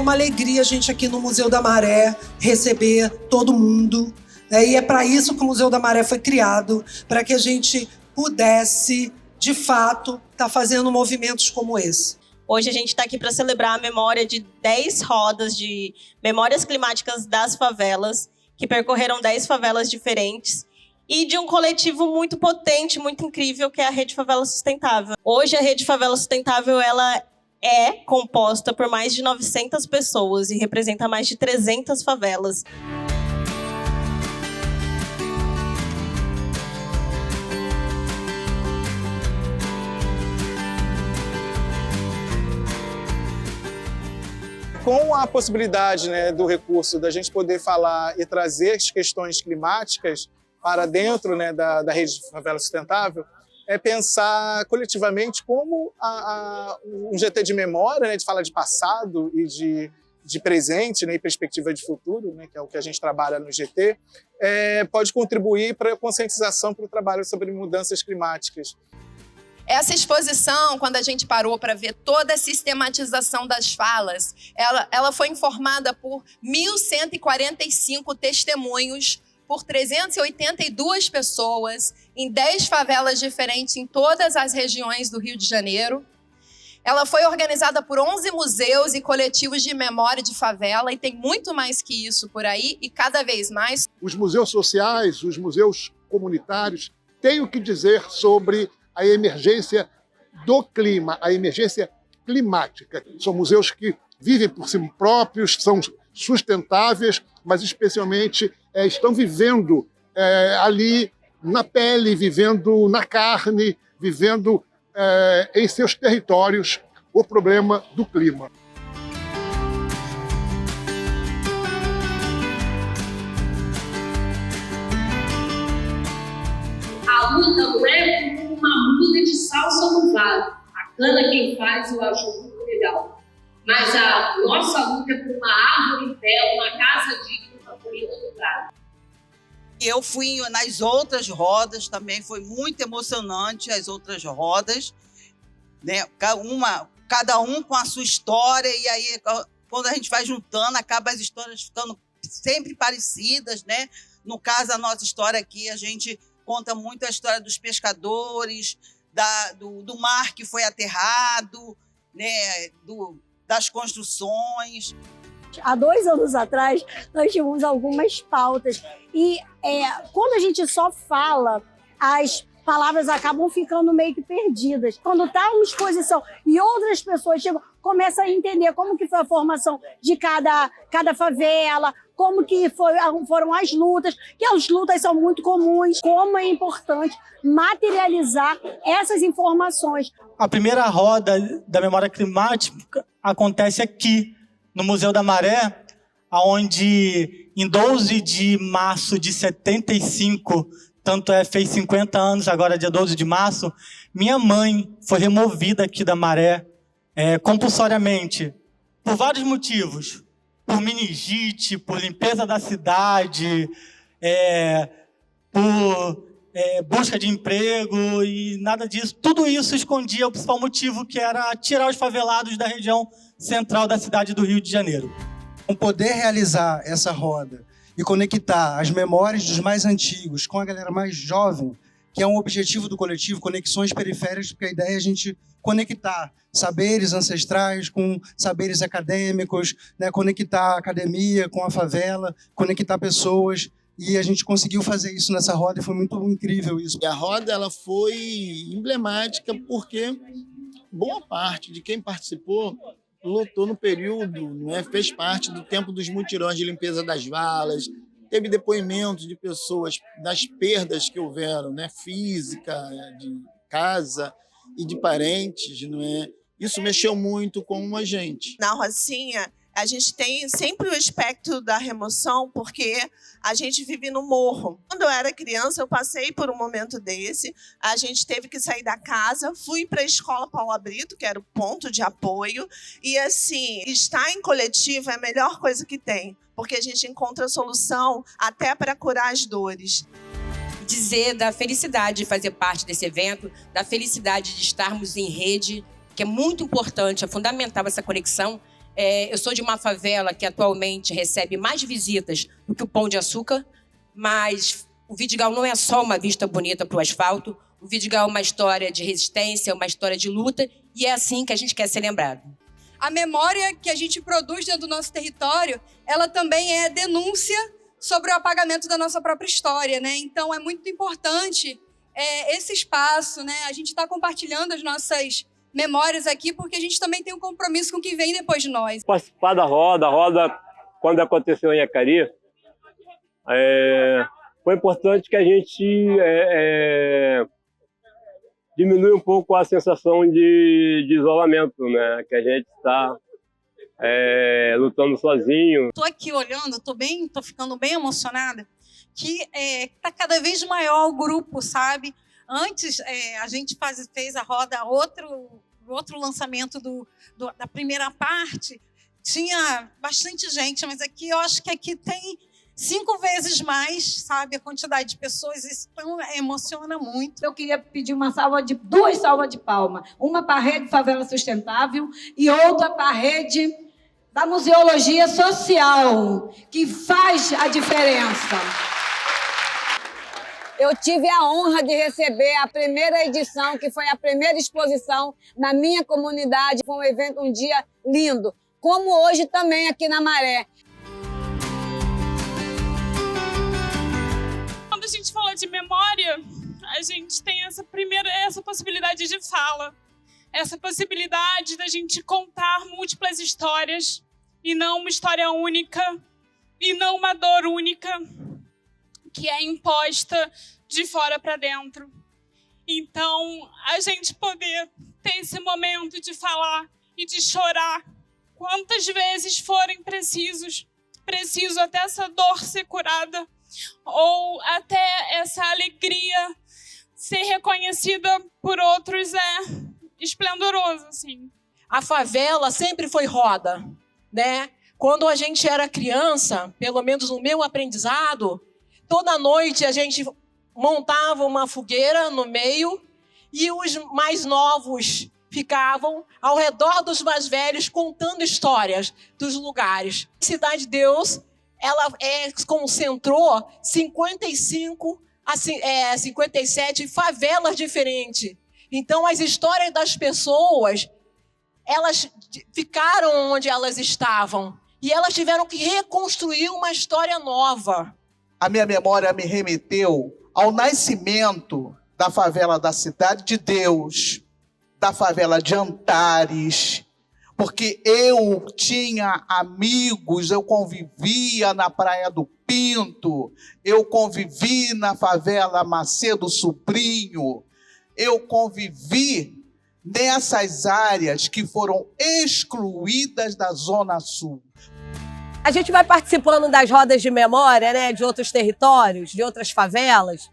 uma alegria a gente aqui no Museu da Maré receber todo mundo. E é para isso que o Museu da Maré foi criado, para que a gente pudesse, de fato, estar fazendo movimentos como esse. Hoje a gente está aqui para celebrar a memória de 10 rodas de memórias climáticas das favelas, que percorreram 10 favelas diferentes, e de um coletivo muito potente, muito incrível, que é a Rede Favela Sustentável. Hoje a Rede Favela Sustentável ela é composta por mais de 900 pessoas e representa mais de 300 favelas. Com a possibilidade, né, do recurso da gente poder falar e trazer as questões climáticas para dentro, né, da Rede de Favela Sustentável, é pensar coletivamente como um GT de memória, né, de falar de passado e de presente, né, e perspectiva de futuro, né, que é o que a gente trabalha no GT, pode contribuir para a conscientização para o trabalho sobre mudanças climáticas. Essa exposição, quando a gente parou para ver toda a sistematização das falas, ela foi informada por 1.145 testemunhos, por 382 pessoas, em 10 favelas diferentes em todas as regiões do Rio de Janeiro. Ela foi organizada por 11 museus e coletivos de memória de favela, e tem muito mais que isso por aí, e cada vez mais. Os museus sociais, os museus comunitários têm o que dizer sobre a emergência do clima, a emergência climática. São museus que vivem por si próprios, são sustentáveis, mas especialmente estão vivendo ali na pele, vivendo na carne, vivendo em seus territórios o problema do clima. A luta não é uma muda de salsa no vale. A cana quem faz, eu acho muito legal. Mas a nossa luta é por uma árvore em pé, uma casa digna para colheita do gado. Eu fui nas outras rodas também, foi muito emocionante as outras rodas, né? Cada um com a sua história, e aí quando a gente vai juntando, acaba as histórias ficando sempre parecidas, né? No caso, a nossa história aqui, a gente conta muito a história dos pescadores, do mar que foi aterrado, né, das construções. Há 2 anos atrás, nós tínhamos algumas pautas e quando a gente só fala, as palavras acabam ficando meio que perdidas. Quando está uma exposição e outras pessoas chegam, começam a entender como que foi a formação de cada favela, como que foram as lutas, que as lutas são muito comuns, como é importante materializar essas informações. A primeira roda da memória climática acontece aqui, no Museu da Maré, onde em 12 de março de 75, fez 50 anos, agora dia 12 de março, minha mãe foi removida aqui da Maré compulsoriamente, por vários motivos. Por meningite, por limpeza da cidade, por busca de emprego e nada disso. Tudo isso escondia o principal motivo, que era tirar os favelados da região central da cidade do Rio de Janeiro. Poder realizar essa roda e conectar as memórias dos mais antigos com a galera mais jovem, que é um objetivo do coletivo, Conexões Periféricas, porque a ideia é a gente conectar saberes ancestrais com saberes acadêmicos, né? Conectar a academia com a favela, conectar pessoas, e a gente conseguiu fazer isso nessa roda e foi muito incrível isso. E a roda ela foi emblemática porque boa parte de quem participou lutou no período, né? Fez parte do tempo dos mutirões de limpeza das valas, teve depoimentos de pessoas das perdas que houveram, né? Física, de casa e de parentes, não é? Isso mexeu muito com a gente. Na Rocinha, a gente tem sempre o espectro da remoção, porque a gente vive no morro. Quando eu era criança, eu passei por um momento desse. A gente teve que sair da casa, fui para a escola Paula Brito, que era o ponto de apoio. E, assim, estar em coletivo é a melhor coisa que tem, porque a gente encontra solução até para curar as dores. Dizer da felicidade de fazer parte desse evento, da felicidade de estarmos em rede, que é muito importante, é fundamental essa conexão, Eu sou de uma favela que atualmente recebe mais visitas do que o Pão de Açúcar, mas o Vidigal não é só uma vista bonita para o asfalto. O Vidigal é uma história de resistência, uma história de luta, e é assim que a gente quer ser lembrado. A memória que a gente produz dentro do nosso território, ela também é denúncia sobre o apagamento da nossa própria história, né? Então, é muito importante esse espaço, né? A gente está compartilhando as nossas memórias aqui, porque a gente também tem um compromisso com o que vem depois de nós. Participar da roda, quando aconteceu em Acari, foi importante que a gente diminui um pouco a sensação de isolamento, né? Que a gente está lutando sozinho. Estou aqui olhando, estou ficando bem emocionada, que está cada vez maior o grupo, sabe? Antes, a gente fez a roda, outro lançamento da primeira parte, tinha bastante gente, mas aqui eu acho que aqui tem 5 vezes mais, sabe, a quantidade de pessoas. Isso emociona muito. Eu queria pedir duas salvas de palmas. Uma para a Rede Favela Sustentável e outra para a Rede da Museologia Social, que faz a diferença. Eu tive a honra de receber a primeira edição, que foi a primeira exposição na minha comunidade. Foi um evento, um dia lindo, como hoje também aqui na Maré. Quando a gente fala de memória, a gente tem essa possibilidade de fala, essa possibilidade da gente contar múltiplas histórias e não uma história única e não uma dor única que é imposta de fora para dentro. Então, a gente poder ter esse momento de falar e de chorar quantas vezes forem preciso até essa dor ser curada ou até essa alegria ser reconhecida por outros é esplendoroso, assim. A favela sempre foi roda, né? Quando a gente era criança, pelo menos no meu aprendizado, toda noite a gente montava uma fogueira no meio e os mais novos ficavam ao redor dos mais velhos contando histórias dos lugares. A Cidade de Deus, ela concentrou 57 favelas diferentes. Então, as histórias das pessoas, elas ficaram onde elas estavam e elas tiveram que reconstruir uma história nova. A minha memória me remeteu ao nascimento da favela da Cidade de Deus, da favela de Antares, porque eu tinha amigos, eu convivia na Praia do Pinto, eu convivi na favela Macedo Sobrinho, eu convivi nessas áreas que foram excluídas da Zona Sul. A gente vai participando das rodas de memória, né, de outros territórios, de outras favelas,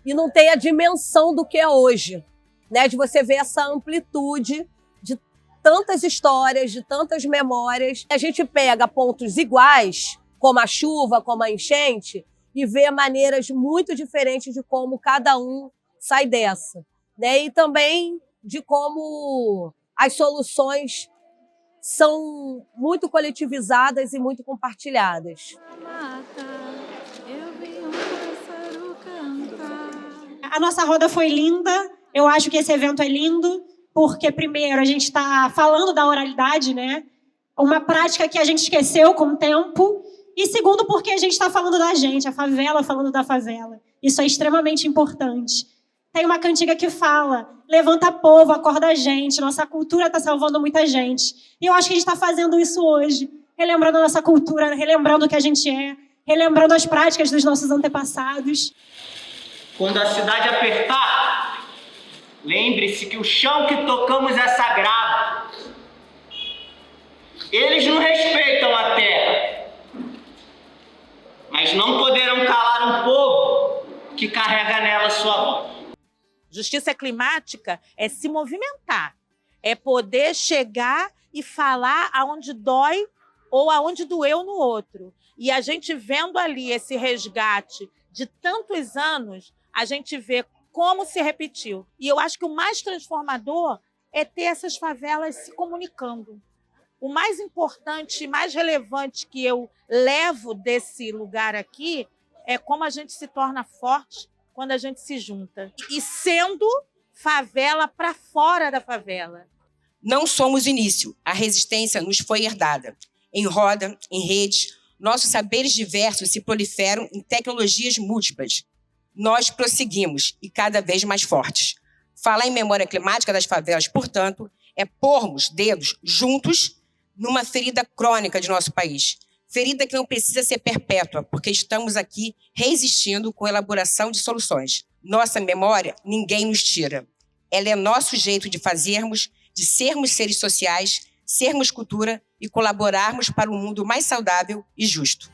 e não tem a dimensão do que é hoje, né, de você ver essa amplitude de tantas histórias, de tantas memórias. A gente pega pontos iguais, como a chuva, como a enchente, e vê maneiras muito diferentes de como cada um sai dessa, né, e também de como as soluções são muito coletivizadas e muito compartilhadas. A nossa roda foi linda, eu acho que esse evento é lindo, porque primeiro a gente está falando da oralidade, né? Uma prática que a gente esqueceu com o tempo, e segundo porque a gente está falando da gente, a favela falando da favela. Isso é extremamente importante. Tem uma cantiga que fala: levanta povo, acorda a gente, nossa cultura está salvando muita gente. E eu acho que a gente está fazendo isso hoje, relembrando a nossa cultura, relembrando o que a gente é, relembrando as práticas dos nossos antepassados. Quando a cidade apertar, lembre-se que o chão que tocamos é sagrado. Eles não respeitam a terra, mas não poderão calar um povo que carrega nela sua voz. Justiça climática é se movimentar, é poder chegar e falar aonde dói ou aonde doeu no outro. E a gente vendo ali esse resgate de tantos anos, a gente vê como se repetiu. E eu acho que o mais transformador é ter essas favelas se comunicando. o mais importante, mais relevante que eu levo desse lugar aqui é como a gente se torna forte quando a gente se junta. E sendo favela para fora da favela. Não somos o início, a resistência nos foi herdada. Em roda, em redes, nossos saberes diversos se proliferam em tecnologias múltiplas. Nós prosseguimos e cada vez mais fortes. Falar em memória climática das favelas, portanto, é pormos dedos juntos numa ferida crônica de nosso país. Ferida que não precisa ser perpétua, porque estamos aqui resistindo com a elaboração de soluções. Nossa memória, ninguém nos tira. Ela é nosso jeito de fazermos, de sermos seres sociais, sermos cultura e colaborarmos para um mundo mais saudável e justo.